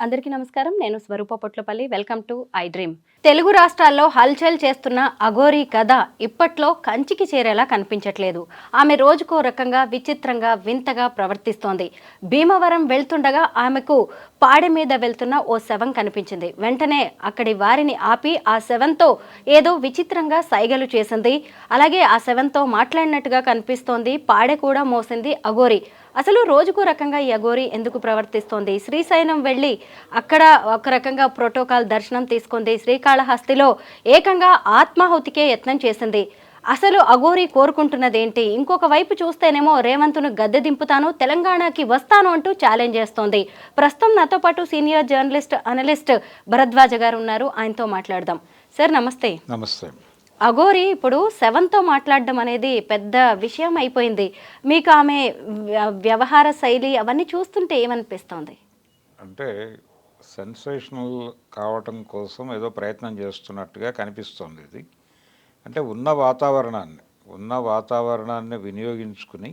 అందరికీ నమస్కారం. నేను Swaroopa Potlapalli. Welcome to iDream. Telugu రాష్ట్రాల్లో హల్చల్ చేస్తున్న అఘోరీ కథ ఇప్పట్లో కంచికి చేరేలా కనిపించట్లేదు. ఆమె రోజుకో రకంగా విచిత్రంగా వింతగా ప్రవర్తిస్తోంది. భీమవరం వెళ్తుండగా ఆమెకు పాడె మీద వెళ్తున్న ఓ శవం కనిపించింది. వెంటనే అక్కడి వారిని ఆపి ఆ శవంతో ఏదో విచిత్రంగా సైగలు చేసింది. అలాగే ఆ శవంతో మాట్లాడినట్టుగా కనిపిస్తోంది. పాడె కూడా మోసింది అఘోరీ. అసలు రోజుకో రకంగా ఈ అఘోరీ ఎందుకు ప్రవర్తిస్తోంది? శ్రీశైలం వెళ్ళి అక్కడ ఒక రకంగా ప్రోటోకాల్ దర్శనం తీసుకుంది. శ్రీకాళహస్తిలో ఏకంగా ఆత్మాహుతికే యత్నం చేసింది. అసలు అఘోరీ కోరుకుంటున్నదేంటి? ఇంకొక వైపు చూస్తేనేమో రేవంత్ను గద్దె దింపుతాను, తెలంగాణకి వస్తాను అంటూ ఛాలెంజ్ చేస్తోంది. ప్రస్తుతం నాతో పాటు సీనియర్ జర్నలిస్ట్ అనలిస్ట్ భరద్వాజ గారు ఉన్నారు. ఆయనతో మాట్లాడదాం. సార్ నమస్తే. నమస్తే. అఘోరీ ఇప్పుడు శవంతో మాట్లాడడం అనేది పెద్ద విషయం అయిపోయింది. మీకు ఆమె వ్యవహార శైలి అవన్నీ చూస్తుంటే ఏమనిపిస్తోంది? అంటే సెన్సేషనల్ కావటం కోసం ఏదో ప్రయత్నం చేస్తున్నట్టుగా కనిపిస్తుంది ఇది. అంటే ఉన్న వాతావరణాన్ని వినియోగించుకుని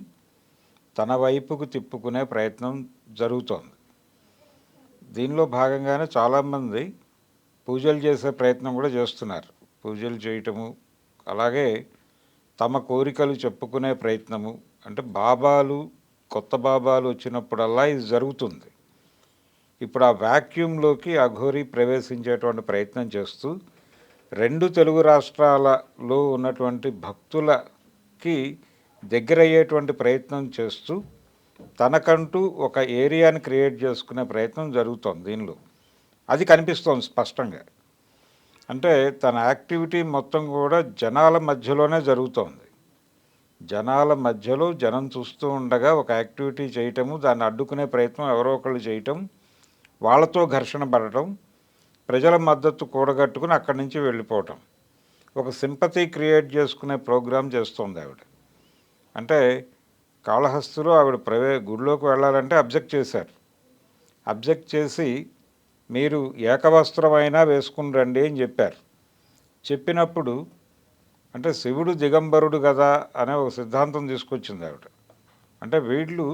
తన వైపుకు తిప్పుకునే ప్రయత్నం జరుగుతోంది. దీనిలో భాగంగానే చాలామంది పూజలు చేసే ప్రయత్నం కూడా చేస్తున్నారు. పూజలు చేయటము, అలాగే తమ కోరికలు చెప్పుకునే ప్రయత్నము. అంటే కొత్త బాబాలు వచ్చినప్పుడల్లా ఇది జరుగుతుంది. ఇప్పుడు ఆ వ్యాక్యూమ్లోకి అఘోరీ ప్రవేశించేటువంటి ప్రయత్నం చేస్తూ రెండు తెలుగు రాష్ట్రాలలో ఉన్నటువంటి భక్తులకి దగ్గరయ్యేటువంటి ప్రయత్నం చేస్తూ తనకంటూ ఒక ఏరియాని క్రియేట్ చేసుకునే ప్రయత్నం జరుగుతోంది. దీనిలో అది కనిపిస్తోంది స్పష్టంగా. అంటే తన యాక్టివిటీ మొత్తం కూడా జనాల మధ్యలోనే జరుగుతోంది. జనాల మధ్యలో జనం చూస్తూ ఉండగా ఒక యాక్టివిటీ చేయటము, దాన్ని అడ్డుకునే ప్రయత్నం ఎవరో ఒకళ్ళు చేయటం, వాళ్ళతో ఘర్షణ పడటం, ప్రజల మద్దతు కూడగట్టుకుని అక్కడి నుంచి వెళ్ళిపోవటం, ఒక సింపతి క్రియేట్ చేసుకునే ప్రోగ్రాం చేస్తోంది ఆవిడ. అంటే కాళహస్తిలో ఆవిడ గుడిలోకి వెళ్ళాలంటే అబ్జెక్ట్ చేశారు. అబ్జెక్ట్ చేసి మీరు ఏకవస్త్రమైనా వేసుకుని రండి అని చెప్పారు. చెప్పినప్పుడు అంటే శివుడు దిగంబరుడు కదా అనే ఒక సిద్ధాంతం తీసుకొచ్చింది ఆవిడ. అంటే వీళ్ళు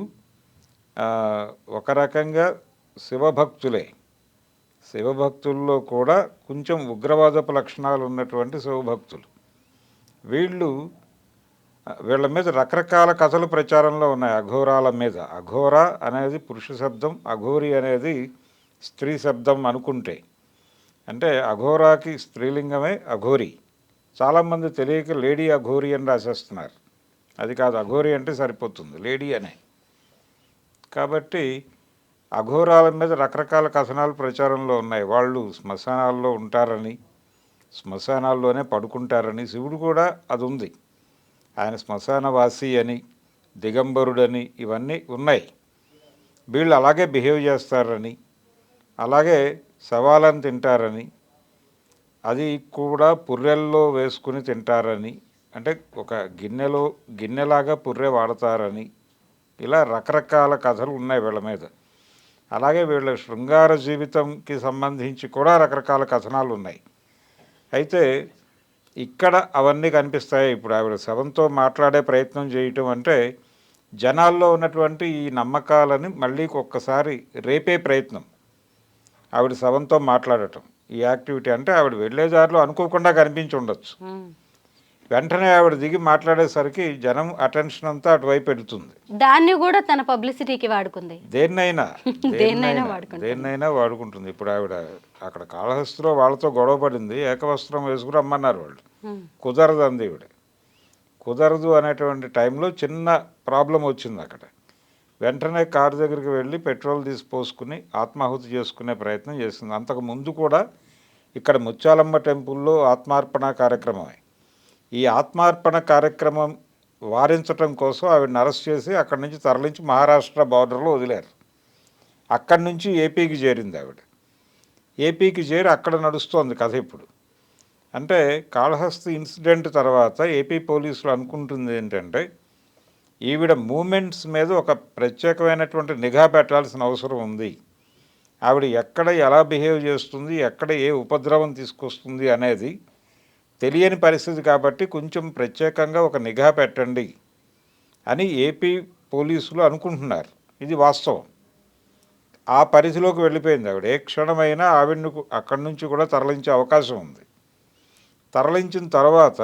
ఒక రకంగా శివభక్తులే. శివభక్తుల్లో కూడా కొంచెం ఉగ్రవాదపు లక్షణాలు ఉన్నటువంటి శివభక్తులు. వీళ్ళ మీద రకరకాల కథలు ప్రచారంలో ఉన్నాయి. అఘోరాల మీద. అఘోర అనేది పురుష శబ్దం, అఘోరి అనేది స్త్రీ శబ్దం అనుకుంటే. అంటే అఘోరాకి స్త్రీలింగమే అఘోరి. చాలామంది తెలియక లేడీ అఘోరి అని రాసేస్తున్నారు. అది కాదు, అఘోరి అంటే సరిపోతుంది, లేడీ అనే. కాబట్టి అఘోరాల మీద రకరకాల కథనాలు ప్రచారంలో ఉన్నాయి. వాళ్ళు శ్మశానాల్లో ఉంటారని, శ్మశానాల్లోనే పడుకుంటారని. శివుడు కూడా అది ఉంది. ఆయన శ్మశానవాసి అని, దిగంబరుడని ఇవన్నీ ఉన్నాయి. వీళ్ళు అలాగే బిహేవ్ చేస్తారని, అలాగే శవాలను తింటారని, అది కూడా పుర్రెల్లో వేసుకుని తింటారని, అంటే ఒక గిన్నెలాగా పుర్రె వాడతారని, ఇలా రకరకాల కథలు ఉన్నాయి వీళ్ళ మీద. అలాగే వీళ్ళ శృంగార జీవితంకి సంబంధించి కూడా రకరకాల కథనాలు ఉన్నాయి. అయితే ఇక్కడ అవన్నీ కనిపిస్తాయి. ఇప్పుడు ఆవిడ శవంతో మాట్లాడే ప్రయత్నం చేయటం అంటే జనాల్లో ఉన్నటువంటి ఈ నమ్మకాలని మళ్ళీ ఒక్కసారి రేపే ప్రయత్నం. ఆవిడ శవంతో మాట్లాడటం, ఈ యాక్టివిటీ. అంటే ఆవిడ వెళ్ళేదారిలో అనుకోకుండా కనిపించి ఉండొచ్చు. వెంటనే ఆవిడ దిగి మాట్లాడేసరికి జనం అటెన్షన్ అంతా అటువైపు పెడుతుంది. దాన్ని కూడా తన పబ్లిసిటీకి వాడుకుంది. దేన్నైనా వాడుకుంటుంది. ఇప్పుడు ఆవిడ అక్కడ కాళహస్తిలో వాళ్ళతో గొడవ పడింది. ఏకవస్త్రం వేసుకుని రమ్మన్నారు వాళ్ళు. కుదరదు అంది ఈవిడ. కుదరదు అనేటువంటి టైంలో చిన్న ప్రాబ్లం వచ్చింది అక్కడ. వెంటనే కారు దగ్గరికి వెళ్ళి పెట్రోల్ తీసి పోసుకుని ఆత్మాహుతి చేసుకునే ప్రయత్నం చేసింది. అంతకు ముందు కూడా ఇక్కడ ముత్యాలమ్మ టెంపుల్లో ఆత్మార్పణ కార్యక్రమమే. ఈ ఆత్మార్పణ కార్యక్రమం వారించడం కోసం ఆవిడని అరెస్ట్ చేసి అక్కడి నుంచి తరలించి మహారాష్ట్ర బార్డర్లో వదిలారు. అక్కడి నుంచి ఏపీకి చేరింది ఆవిడ. ఏపీకి చేరి అక్కడ నడుస్తోంది కథ ఇప్పుడు. అంటే కాళహస్తి ఇన్సిడెంట్ తర్వాత ఏపీ పోలీసులు అనుకుంటుంది ఏంటంటే ఈవిడ మూమెంట్స్ మీద ఒక ప్రత్యేకమైనటువంటి నిఘా పెట్టాల్సిన అవసరం ఉంది. ఆవిడ ఎక్కడ ఎలా బిహేవ్ చేస్తుంది, ఎక్కడ ఏ ఉపద్రవం తీసుకొస్తుంది అనేది తెలియని పరిస్థితి. కాబట్టి కొంచెం ప్రత్యేకంగా ఒక నిఘా పెట్టండి అని ఏపీ పోలీసులు అనుకుంటున్నారు. ఇది వాస్తవం. ఆ పరిధిలోకి వెళ్ళిపోయింది ఆవిడ. ఏ క్షణమైనా ఆవిడను అక్కడి నుంచి కూడా తరలించే అవకాశం ఉంది. తరలించిన తర్వాత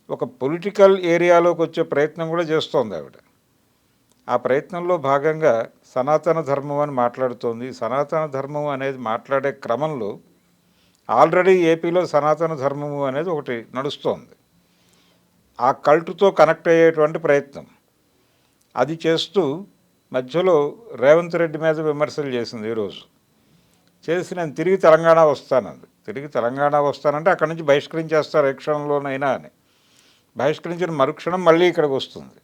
ఒక పొలిటికల్ ఏరియాలోకి వచ్చే ప్రయత్నం కూడా చేస్తోంది ఆవిడ. ఆ ప్రయత్నంలో భాగంగా సనాతన ధర్మం అని మాట్లాడుతోంది. సనాతన ధర్మం అనేది మాట్లాడే క్రమంలో ఆల్రెడీ ఏపీలో సనాతన ధర్మము అనేది ఒకటి నడుస్తోంది. ఆ కల్టుతో కనెక్ట్ అయ్యేటువంటి ప్రయత్నం అది చేస్తూ మధ్యలో రేవంత్ రెడ్డి మీద విమర్శలు చేసింది. ఈరోజు చేసి నేను తిరిగి తెలంగాణ వస్తానంది. తిరిగి తెలంగాణ వస్తానంటే అక్కడి నుంచి బహిష్కరించేస్తారు ఏ క్షణంలోనైనా అని. బహిష్కరించిన మరుక్షణం మళ్ళీ ఇక్కడికి వస్తుంది.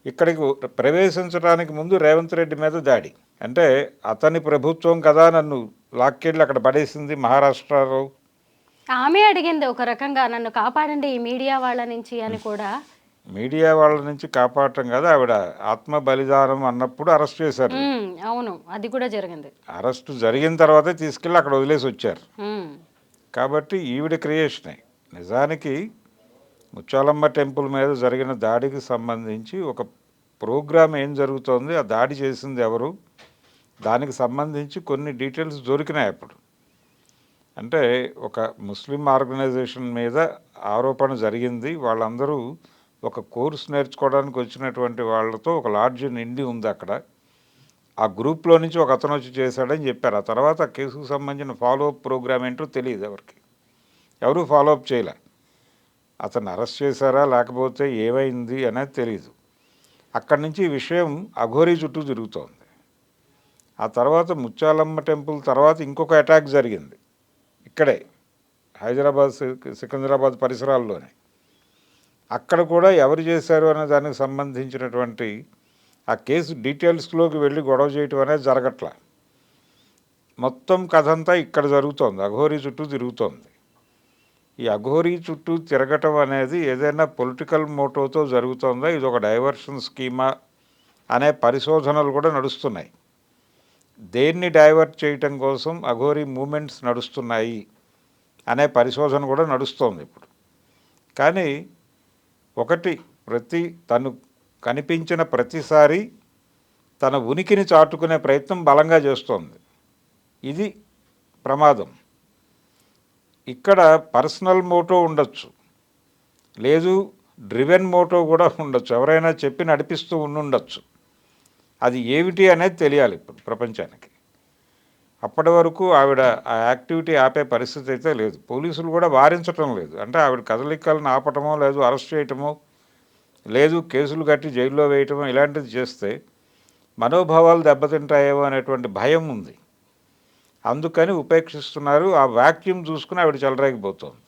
ఇక్కడికి ప్రవేశించడానికి ముందు రేవంత్ రెడ్డి మీద దాడి. అంటే అతని ప్రభుత్వం కదా నన్ను లాక్కెళ్ళి అక్కడ పడేసింది మహారాష్ట్రలో. ఆమె అడిగింది ఒక రకంగా, నన్ను కాపాడండి ఈ మీడియా వాళ్ళ నుంచి అని కూడా. మీడియా వాళ్ళ నుంచి కాపాడటం కదా, ఆవిడ ఆత్మ బలిదానం అన్నప్పుడు అరెస్ట్ చేశారు. అవును, అది కూడా జరిగింది. అరెస్ట్ జరిగిన తర్వాతే తీసుకెళ్ళి అక్కడ వదిలేసి వచ్చారు. ఉమ్. కాబట్టి ఈవిడ క్రియేషనే. నిజానికి ముత్యాలమ్మ టెంపుల్ మీద జరిగిన దాడికి సంబంధించి ఒక ప్రోగ్రామ్ ఏం జరుగుతోంది, ఆ దాడి చేసింది ఎవరు, దానికి సంబంధించి కొన్ని డీటెయిల్స్ దొరికినాయి అప్పుడు. అంటే ఒక ముస్లిం ఆర్గనైజేషన్ మీద ఆరోపణ జరిగింది. వాళ్ళందరూ ఒక కోర్స్ నేర్చుకోవడానికి వచ్చినటువంటి వాళ్ళతో ఒక లాడ్జ్ నిండి ఉంది అక్కడ. ఆ గ్రూప్లో నుంచి ఒక అతను వచ్చి చేశాడని చెప్పారు. ఆ తర్వాత ఆ కేసుకు సంబంధించిన ఫాలోఅప్ ప్రోగ్రామ్ ఏంటో తెలియదు ఎవరికి. ఎవరూ ఫాలోఅప్ చేయలే. అతను అరెస్ట్ చేశారా లేకపోతే ఏమైంది అనేది తెలియదు. అక్కడి నుంచి ఈ విషయం అఘోరీ చుట్టూ తిరుగుతోంది. ఆ తర్వాత ముత్యాలమ్మ టెంపుల్ తర్వాత ఇంకొక అటాక్ జరిగింది ఇక్కడే హైదరాబాద్ సికింద్రాబాద్ పరిసరాల్లోనే. అక్కడ కూడా ఎవరు చేశారు అనే దానికి సంబంధించినటువంటి ఆ కేసు డీటెయిల్స్లోకి వెళ్ళి గొడవ చేయటం అనేది జరగట్ల. మొత్తం కథ అంతా ఇక్కడ జరుగుతోంది, అఘోరీ చుట్టూ తిరుగుతోంది. ఈ అఘోరీ చుట్టూ తిరగటం అనేది ఏదైనా పొలిటికల్ మోటోతో జరుగుతుందా, ఇది ఒక డైవర్షన్ స్కీమా అనే పరిశోధనలు కూడా నడుస్తున్నాయి. దేన్ని డైవర్ట్ చేయటం కోసం అఘోరీ మూమెంట్స్ నడుస్తున్నాయి అనే పరిశోధన కూడా నడుస్తోంది ఇప్పుడు. కానీ ఒకటి, తను కనిపించిన ప్రతిసారి తన ఉనికిని చాటుకునే ప్రయత్నం బలంగా చేస్తోంది. ఇది ప్రమాదం. ఇక్కడ పర్సనల్ మోటో ఉండొచ్చు, లేదు డ్రివెన్ మోటో కూడా ఉండొచ్చు, ఎవరైనా చెప్పి నడిపిస్తూ ఉండొచ్చు. అది ఏమిటి అనేది తెలియాలి ఇప్పుడు ప్రపంచానికి. అప్పటి వరకు ఆవిడ ఆ యాక్టివిటీ ఆపే పరిస్థితి అయితే లేదు. పోలీసులు కూడా వారించటం లేదు. అంటే ఆవిడ కదలికలను ఆపటమో, లేదు అరెస్ట్ చేయటమో, లేదు కేసులు కట్టి జైల్లో వేయటమో ఇలాంటిది చేస్తే మనోభావాలు దెబ్బతింటాయేమో అనేటువంటి భయం ఉంది. అందుకని ఉపేక్షిస్తున్నారు. ఆ వాక్యూమ్ చూసుకుని ఆవిడ చెలరేగిపోతుంది.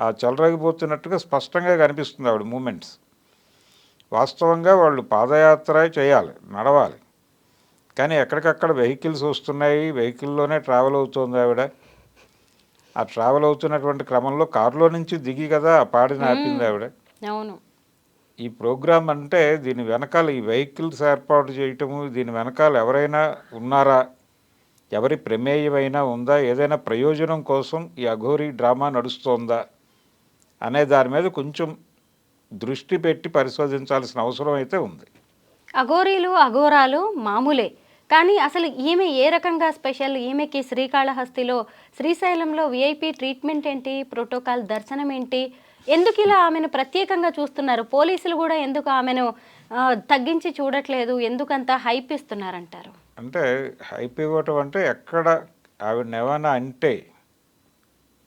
ఆ చెలరేగిపోతున్నట్టుగా స్పష్టంగా కనిపిస్తుంది ఆవిడ మూమెంట్స్. వాస్తవంగా వాళ్ళు పాదయాత్ర చేయాలి, నడవాలి, కానీ ఎక్కడికక్కడ వెహికల్స్ వస్తున్నాయి, వెహికల్లోనే ట్రావెల్ అవుతుంది ఆవిడ. ఆ ట్రావెల్ అవుతున్నటువంటి క్రమంలో కారులో నుంచి దిగి కదా ఆ పాడిని ఆపింది ఆవిడ. అవును. ఈ ప్రోగ్రాం అంటే దీని వెనకాల ఈ వెహికల్స్ ఏర్పాటు చేయటము, దీని వెనకాల ఎవరైనా ఉన్నారా, ఎవరి ప్రమేయమైనా ఉందా, ఏదైనా ప్రయోజనం కోసం ఈ అఘోరీ డ్రామా నడుస్తోందా అనే దాని మీద కొంచెం దృష్టి పెట్టి పరిశోధించాల్సిన అవసరం అయితే ఉంది. అఘోరీలు అఘోరాలు మామూలే, కానీ అసలు ఈమె ఏ రకంగా స్పెషల్? ఈమెకి శ్రీకాళహస్తిలో శ్రీశైలంలో విఐపి ట్రీట్మెంట్ ఏంటి, ప్రోటోకాల్ దర్శనం ఏంటి, ఎందుకు ఇలా ఆమెను ప్రత్యేకంగా చూస్తున్నారు? పోలీసులు కూడా ఎందుకు ఆమెను తగ్గించి చూడట్లేదు, ఎందుకంత హైప్ ఇస్తున్నారంటారు? అంటే హైప్ ఇవ్వటం అంటే ఎక్కడ ఆవిడని ఏమైనా అంటే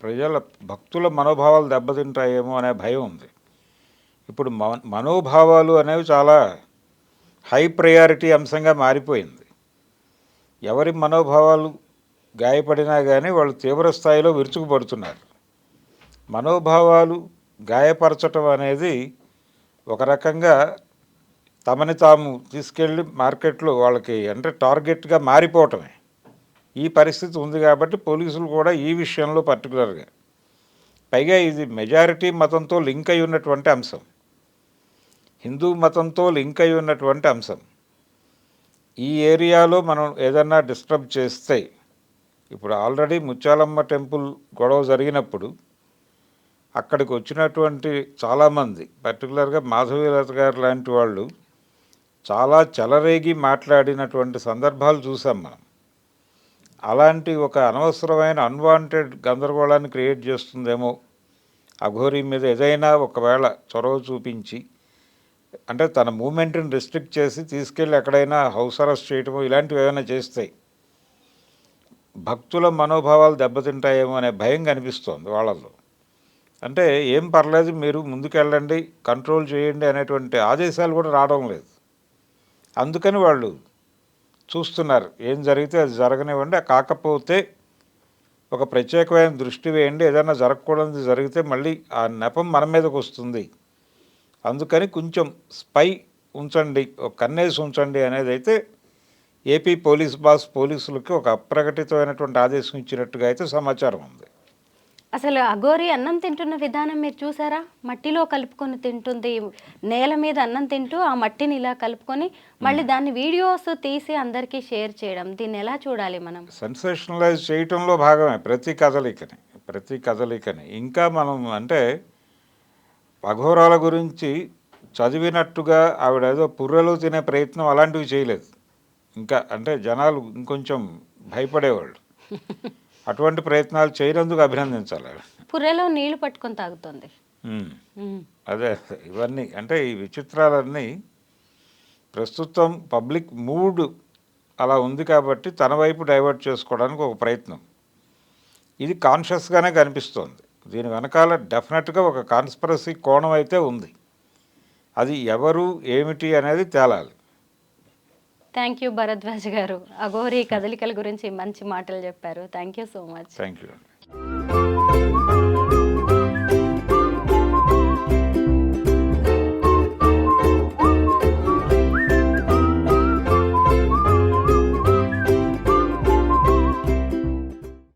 ప్రజల భక్తుల మనోభావాలు దెబ్బతింటాయేమో అనే భయం ఉంది. ఇప్పుడు మనోభావాలు అనేవి చాలా హై ప్రయారిటీ అంశంగా మారిపోయింది. ఎవరి మనోభావాలు గాయపడినా కానీ వాళ్ళు తీవ్ర స్థాయిలో విరుచుకుపడుతున్నారు. మనోభావాలు గాయపరచటం అనేది ఒక రకంగా తమని తాము తీసుకెళ్ళి మార్కెట్లో వాళ్ళకి అంటే టార్గెట్గా మారిపోవటమే. ఈ పరిస్థితి ఉంది కాబట్టి పోలీసులు కూడా ఈ విషయంలో పర్టికులర్గా, పైగా ఇది మెజారిటీ మతంతో లింక్ అయి ఉన్నటువంటి అంశం, హిందూ మతంతో లింక్ అయి ఉన్నటువంటి అంశం. ఈ ఏరియాలో మనం ఏదన్నా డిస్టర్బ్ చేస్తే, ఇప్పుడు ఆల్రెడీ ముత్యాలమ్మ టెంపుల్ గొడవ జరిగినప్పుడు అక్కడికి వచ్చినటువంటి చాలామంది, పర్టికులర్గా మాధవీలత గారు లాంటి వాళ్ళు చాలా చెలరేగి మాట్లాడినటువంటి సందర్భాలు చూసాం మనం. అలాంటి ఒక అనవసరమైన అన్వాంటెడ్ గందరగోళాన్ని క్రియేట్ చేస్తుందేమో అఘోరీ మీద ఏదైనా ఒకవేళ చొరవ చూపించి, అంటే తన మూమెంట్ని రిస్ట్రిక్ట్ చేసి తీసుకెళ్ళి ఎక్కడైనా హౌస్ అరెస్ట్ చేయటము ఇలాంటివి ఏమైనా చేస్తే భక్తుల మనోభావాలు దెబ్బతింటాయేమో అనే భయం కనిపిస్తోంది వాళ్ళల్లో. అంటే ఏం పర్లేదు, మీరు ముందుకెళ్ళండి, కంట్రోల్ చేయండి అనేటువంటి ఆదేశాలు కూడా రావడం లేదు. అందుకని వాళ్ళు చూస్తున్నారు, ఏం జరిగితే అది జరగనివ్వండి, కాకపోతే ఒక ప్రత్యేకమైన దృష్టి వేయండి, ఏదైనా జరగకూడదు జరిగితే మళ్ళీ ఆ నెపం మన మీదకి వస్తుంది, అందుకని కొంచెం స్పై ఉంచండి, ఒక కన్నేసి ఉంచండి అనేది అయితే ఏపీ పోలీస్ బాస్ పోలీసులకి ఒక అప్రకటితమైనటువంటి ఆదేశం ఇచ్చినట్టుగా అయితే సమాచారం ఉంది. అసలు అఘోరి అన్నం తింటున్న విధానం మీరు చూసారా? మట్టిలో కలుపుకొని తింటుంది, నేల మీద అన్నం తింటూ ఆ మట్టిని ఇలా కలుపుకొని మళ్ళీ దాన్ని వీడియోస్ తీసి అందరికీ షేర్ చేయడం, దీన్ని ఎలా చూడాలి మనం? సెన్సేషనలైజ్ చేయటంలో భాగమే ప్రతి కదలికని. ఇంకా మనం అంటే అఘోరాల గురించి చదివినట్టుగా ఆవిడ ఏదో పుర్రెలు తినే ప్రయత్నం అలాంటివి చేయలేదు. ఇంకా అంటే జనాలు ఇంకొంచెం భయపడేవాళ్ళు. అటువంటి ప్రయత్నాలు చేయనందుకు అభినందించాలి. పుర్రెలో నీళ్లు పట్టుకొని తాగుతుంది. అదే ఇవన్నీ అంటే ఈ విచిత్రాలన్నీ ప్రస్తుతం పబ్లిక్ మూడ్ అలా ఉంది కాబట్టి తన వైపు డైవర్ట్ చేసుకోవడానికి ఒక ప్రయత్నం. ఇది కాన్షియస్గానే కనిపిస్తోంది. దీని వెనకాల డెఫినెట్గా ఒక కాన్స్పిరసీ కోణం అయితే ఉంది. అది ఎవరు ఏమిటి అనేది తేలాలి. థ్యాంక్ యూ భరద్వాజ్ గారు. అఘోరీ కదలికల గురించి మంచి మాటలు చెప్పారు. Thank you so much. Thank you.